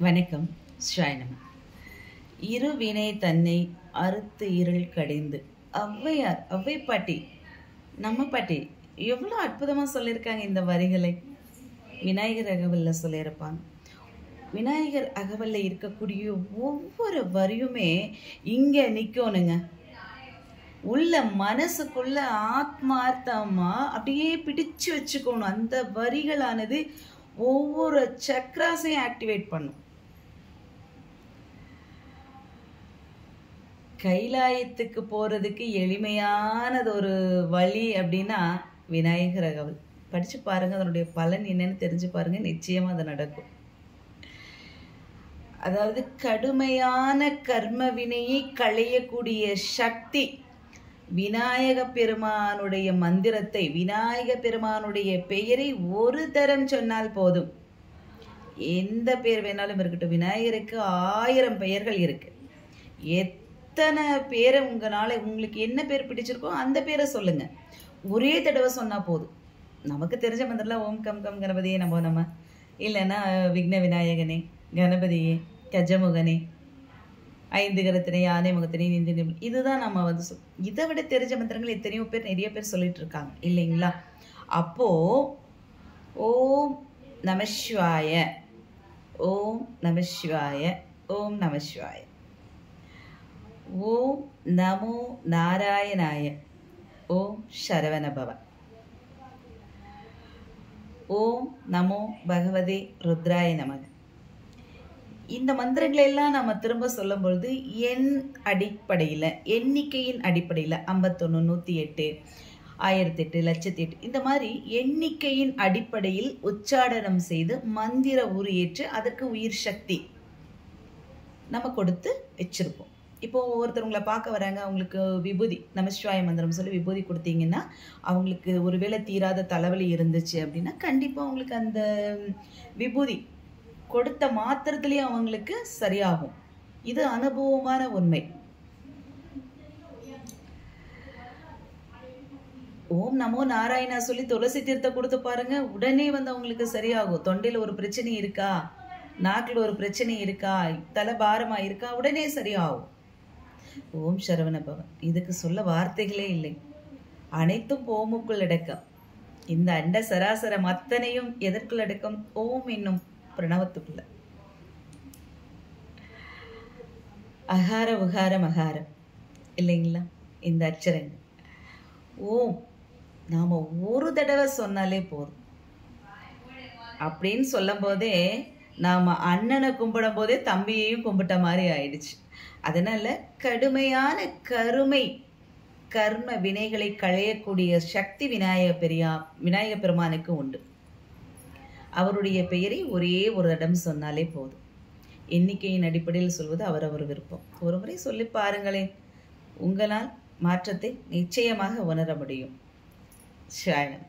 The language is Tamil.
வணக்கம். ஸ்ராயணம். இருவினை தன்னை அறுத்து இருள் கடிந்து. ஔவையார், ஔவை பாட்டி, நம்ம பாட்டி எவ்வளோ அற்புதமாக சொல்லியிருக்காங்க இந்த வரிகளை. விநாயகர் அகவலில் சொல்லியிருப்பாங்க. விநாயகர் அகவலில் இருக்கக்கூடிய ஒவ்வொரு வரியுமே இங்கே நிற்கணுங்க. உள்ள மனசுக்குள்ள ஆத்மார்த்தமா அப்படியே பிடிச்சு வச்சுக்கணும். அந்த வரிகளானது ஒவ்வொரு சக்ராஸையும் ஆக்டிவேட் பண்ணும். கைலாயத்துக்கு போறதுக்கு எளிமையானது ஒரு வழி அப்படின்னா விநாயகர் அகவல் படிச்சு பாருங்க. அதனுடைய பலன் என்னன்னு தெரிஞ்சு பாருங்க. நிச்சயமா அது நடக்கும். அதாவது கடுமையான கர்ம வினையை களையக்கூடிய சக்தி விநாயக பெருமானுடைய மந்திரத்தை, விநாயக பெருமானுடைய பெயரை ஒரு தரம் சொன்னால் போதும். எந்த பெயர் வேணாலும் இருக்கட்டும். விநாயகருக்கு 1000 பெயர்கள் இருக்கு. எத்தனை பேரை உங்களுக்கு என்ன பேர் பிடிச்சிருக்கோ அந்த பேரை சொல்லுங்க. ஒரே தடவை சொன்னா போதும். நமக்கு தெரிஞ்ச மந்திரம்லாம் ஓம் கம் கம் கணபதியே நமோ நம, இல்லைன்னா விக்ன விநாயகனே, கணபதியே, கஜமுகனே, 5 கரத்தினை, யானை முகத்தினை, நின்று, இதுதான் நம்ம இதை விட தெரிஞ்ச மந்திரங்கள் எத்தனையோ பேர், நிறைய பேர் சொல்லிட்டு இருக்காங்க இல்லைங்களா? அப்போ ஓம் நமசிவாய, ஓம் நமசிவாய, ஓம் நமசிவாய, ஓம் நமோ நாராயணாய, ஓம் சரவணபவ, ஓம் நமோ பகவதே ருத்ராய நமக. இந்த மந்திரங்களை எல்லாம் நம்ம திரும்ப சொல்லும் பொழுது எண் அடிப்படையில், எண்ணிக்கையின் அடிப்படையில் 51, 108, 1008, 1008 இந்த மாதிரி எண்ணிக்கையின் அடிப்படையில் உச்சாடனம் செய்து மந்திர உரியேற்று அதற்கு உயிர் சக்தி நம்ம கொடுத்து வச்சிருப்போம். இப்போ ஒவ்வொருத்தவங்களை பார்க்க வராங்க, அவங்களுக்கு விபூதி, நமசிவாய மந்திரம் சொல்லி விபூதி கொடுத்தீங்கன்னா, அவங்களுக்கு ஒருவேளை தீராத தலைவலி இருந்துச்சு அப்படின்னா கண்டிப்பாக அவங்களுக்கு அந்த விபூதி கொடுத்த மாத்திரத்திலேயே அவங்களுக்கு சரியாகும். இது அனுபவமான உண்மை. ஓம் நமோ நாராயணா சொல்லி துளசி தீர்த்த கொடுத்து பாருங்க, உடனே அவங்களுக்கு சரியாகும். தொண்டையில் ஒரு பிரச்சனை இருக்கா, நாக்கில் ஒரு பிரச்சனை இருக்கா, தலை பாரமா இருக்கா, உடனே சரியாகும். ஓம் சரவணபவன், இதுக்கு சொல்ல வார்த்தைகளே இல்லை. அனைத்தும் ஓமுக்குள் அடக்கம். இந்த அண்ட சராசரம் அத்தனையும் எதற்குள் அடக்கம்? ஓம் என்னும் பிரணவத்துக்குள்ள. அகார உகார மகாரம் இல்லைங்களா? இந்த அச்சரங்கள் ஓம் நாம ஒரு தடவை சொன்னாலே போதும். அப்படின்னு சொல்லும் போதே நாம அண்ணனை கும்பிடும் போதே தம்பியையும் கும்பிட்ட மாதிரி ஆயிடுச்சு. அதனால கடுமையான கர்ம வினைகளை களையக்கூடிய சக்தி விநாயக பெருமானுக்கு உண்டு. அவருடைய பெயரை ஒரே ஒரு இடம் சொன்னாலே போதும். எண்ணிக்கையின் அடிப்படையில் சொல்வது அவரவர் விருப்பம். ஒரு முறை சொல்லி பாருங்களேன், உங்களால் மாற்றத்தை நிச்சயமாக உணர முடியும். ஸ்ராயணம்.